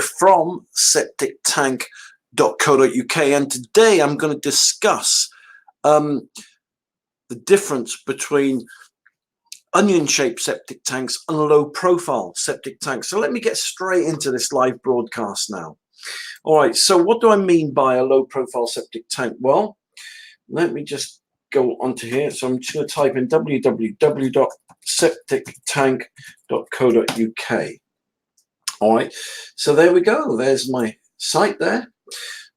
from septictank.co.uk, and today I'm going to discuss the difference between onion-shaped septic tanks and low-profile septic tanks. So let me get straight into this live broadcast now. All right, so what do I mean by a low-profile septic tank? Well, let me just go onto here. So I'm just going to type in www.septictank.co.uk. All right, so there we go. There's my site there.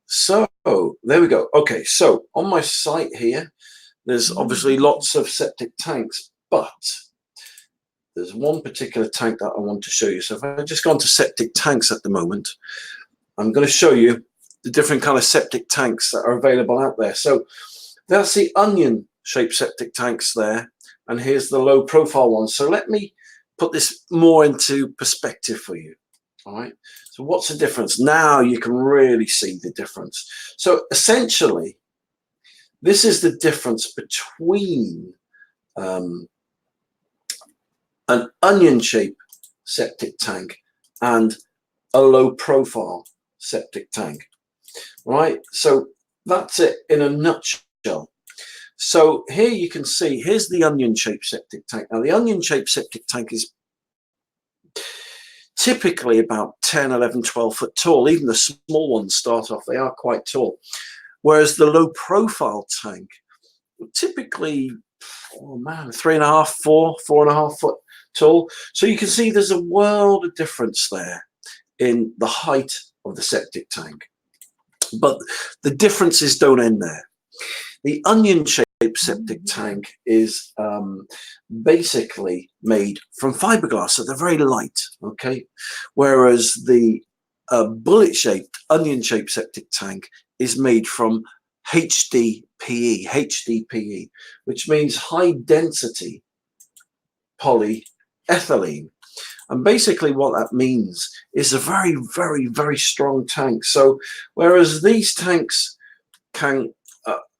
So there we go. Okay, so on my site here, there's obviously lots of septic tanks, but there's one particular tank that I want to show you. So if I just go onto septic tanks at the moment, I'm going to show you the different kind of septic tanks that are available out there. So that's the onion-shaped septic tanks there, and here's the low-profile ones. So let me put this more into perspective for you. All right, so what's the difference? Now you can really see the difference. So essentially, this is the difference between an onion-shaped septic tank and a low-profile septic tank. Right, so that's it in a nutshell. So here you can see, here's the onion-shaped septic tank. Now the onion-shaped septic tank is typically about 10, 11, 12 foot tall. Even the small ones start off, they are quite tall. Whereas the low profile tank, typically, oh man, 3.5, 4.5 foot tall. So you can see there's a world of difference there in the height of the septic tank. But the differences don't end there. The onion-shaped septic tank is basically made from fiberglass, so they're very light, okay? Whereas the bullet-shaped, onion-shaped septic tank is made from HDPE, which means high-density polyethylene. And basically what that means is a very, very, very strong tank. So whereas these tanks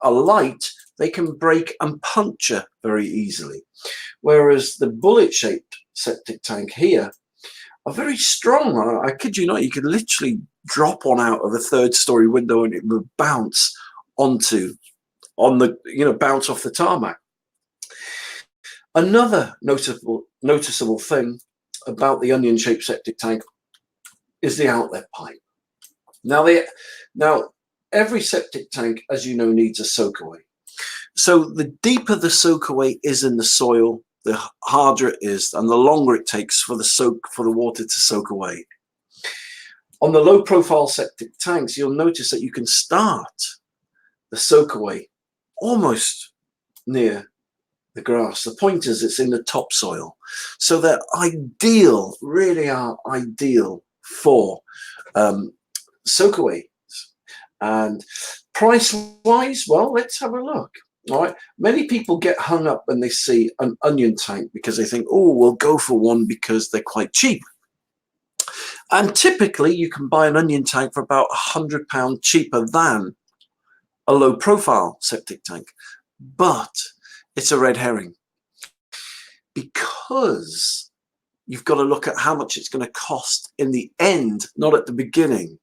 are light, they can break and puncture very easily. Whereas the bullet-shaped septic tank here are very strong. I kid you not, you could literally drop one out of a third-story window and it would bounce bounce off the tarmac. Another noticeable thing about the onion-shaped septic tank is the outlet pipe. Now every septic tank, as you know, needs a soakaway. So the deeper the soakaway is in the soil, the harder it is and the longer it takes for the water to soak away. On the low profile septic tanks, you'll notice that you can start the soakaway almost near the grass. The point is it's in the topsoil. So they're ideal, really are ideal for soakaways. And price-wise, well, let's have a look. All right, many people get hung up when they see an onion tank because they think, oh, we'll go for one because they're quite cheap. And typically you can buy an onion tank for about £100 cheaper than a low profile septic tank. But it's a red herring, because you've got to look at how much it's going to cost in the end, not at the beginning.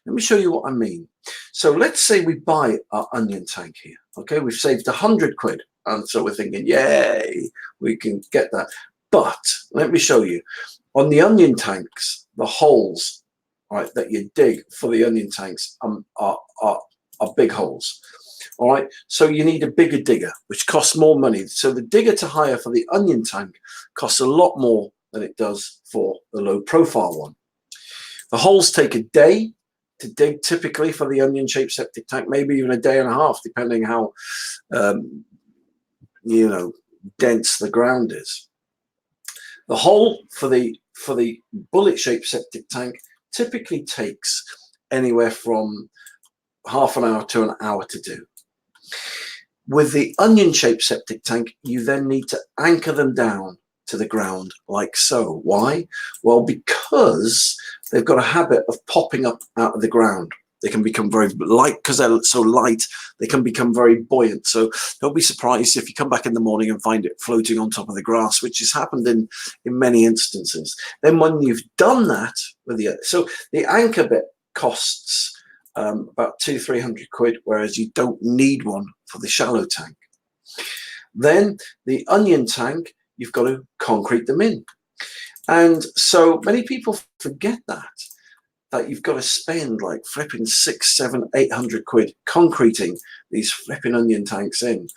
Let me show you what I mean. So let's say we buy our onion tank here. Okay, we've saved 100 quid. And so we're thinking, yay, we can get that. But let me show you. On the onion tanks, the holes, right, that you dig for the onion tanks are big holes. All right, so you need a bigger digger, which costs more money. So the digger to hire for the onion tank costs a lot more than it does for the low profile one. The holes take a day to dig, typically for the onion-shaped septic tank, maybe even a day and a half, depending how dense the ground is. The hole for the bullet-shaped septic tank typically takes anywhere from half an hour to an hour to do. With the onion-shaped septic tank, you then need to anchor them down to the ground like so. Why? Well, because they've got a habit of popping up out of the ground. They can become very light because they're so light. They can become very buoyant. So don't be surprised if you come back in the morning and find it floating on top of the grass, which has happened in many instances. Then when you've done that with so the anchor bit costs about 200-300 quid, whereas you don't need one for the shallow tank. Then the onion tank, you've got to concrete them in. And so many people forget that you've got to spend like flipping 600, 700, 800 quid concreting these flipping onion tanks in.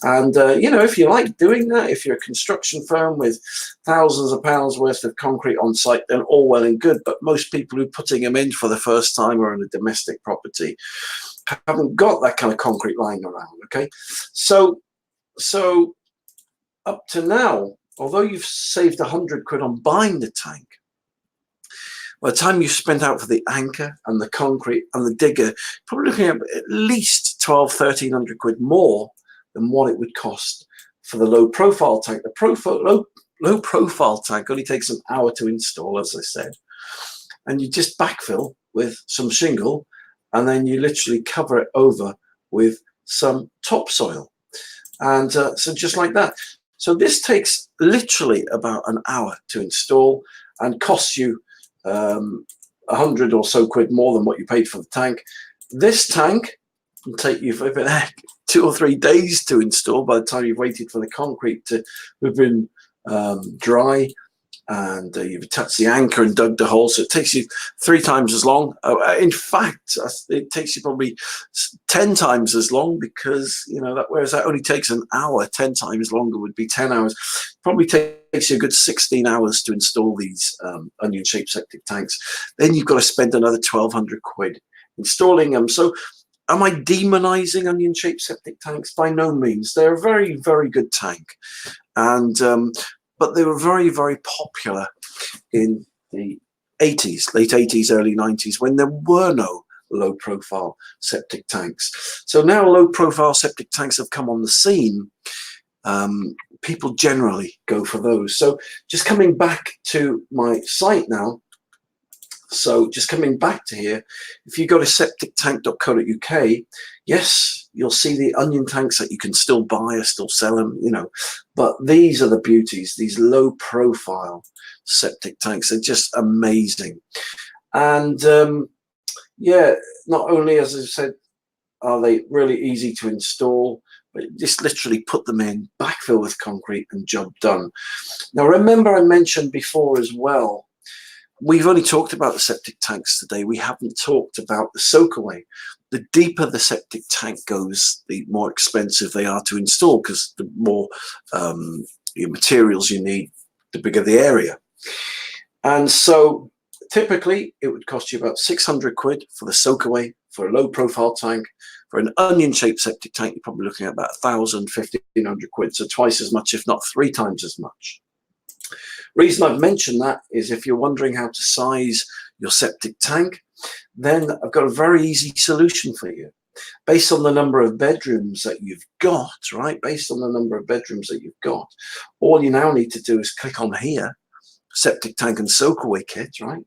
And, you know, if you like doing that, if you're a construction firm with thousands of pounds worth of concrete on site, then all well and good. But most people who are putting them in for the first time or in a domestic property haven't got that kind of concrete lying around, okay? So up to now, although you've saved 100 quid on buying the tank, by the time you've spent out for the anchor and the concrete and the digger, probably looking at least 1,200-1,300 quid more than what it would cost for the low profile tank. The low profile tank only takes an hour to install, as I said, and you just backfill with some shingle, and then you literally cover it over with some topsoil, and so just like that. So this takes literally about an hour to install and costs you 100 or so quid more than what you paid for the tank. This tank will take you for 2 or 3 days to install by the time you've waited for the concrete to have been dry, and you've attached the anchor and dug the hole, so it takes you 3 times as long. In fact, it takes you probably 10 times as long, because, you know, whereas that only takes an hour, 10 times longer would be 10 hours. Probably takes you a good 16 hours to install these onion-shaped septic tanks. Then you've got to spend another 1,200 quid installing them. So am I demonizing onion-shaped septic tanks? By no means. They're a very, very good tank. And but they were very, very popular in the 80s, late 80s, early 90s, when there were no low-profile septic tanks. So now low-profile septic tanks have come on the scene. People generally go for those. So just coming back to my site now, so just coming back to here, if you go to septictank.co.uk, yes, you'll see the onion tanks that you can still buy or still sell them, you know, but these are the beauties, these low profile septic tanks. They're just amazing. And yeah, not only, as I said, are they really easy to install, but just literally put them in, backfill with concrete, and job done. Now, remember I mentioned before as well, we've only talked about the septic tanks today. We haven't talked about the soakaway. The deeper the septic tank goes, the more expensive they are to install, because the more materials you need, the bigger the area. And so typically it would cost you about 600 quid for the soakaway for a low profile tank. For an onion-shaped septic tank, you're probably looking at about 1,000, 1,500 quid, so twice as much, if not 3 times as much. Reason I've mentioned that is if you're wondering how to size your septic tank, then I've got a very easy solution for you. Based on the number of bedrooms that you've got, right? Based on the number of bedrooms that you've got, all you now need to do is click on here, septic tank and soakaway kit, right?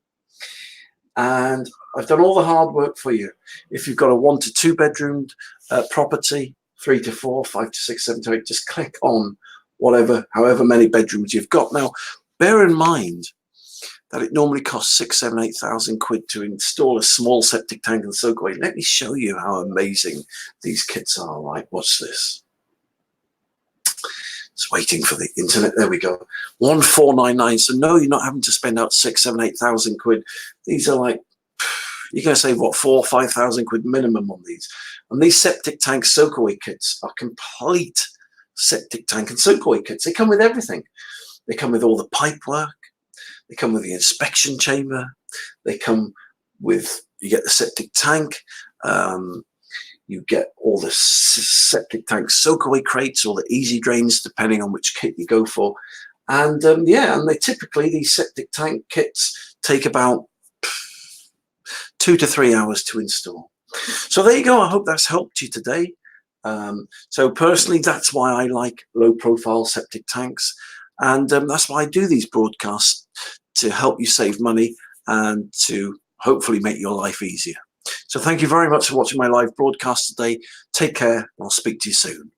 And I've done all the hard work for you. If you've got a 1 to 2 bedroomed property, 3 to 4, 5 to 6, 7 to 8, just click on however many bedrooms you've got. Now, bear in mind that it normally costs 6,000, 7,000, 8,000 quid to install a small septic tank and soakaway. Let me show you how amazing these kits are. Right, watch this. It's waiting for the internet. There we go. 1,499. So no, you're not having to spend out 6,000, 7,000, 8,000 quid. These are like, you're going to save what, 4,000 or 5,000 quid minimum on these. And these septic tank soakaway kits are complete septic tank and soakaway kits. They come with everything. They come with all the pipe work. They come with the inspection chamber. They come with, you get the septic tank. You get all the septic tank soakaway crates, or the easy drains, depending on which kit you go for. And yeah, and these septic tank kits take about 2 to 3 hours to install. So there you go. I hope that's helped you today. So personally, that's why I like low profile septic tanks. And that's why I do these broadcasts, to help you save money and to hopefully make your life easier. So thank you very much for watching my live broadcast today. Take care, and I'll speak to you soon.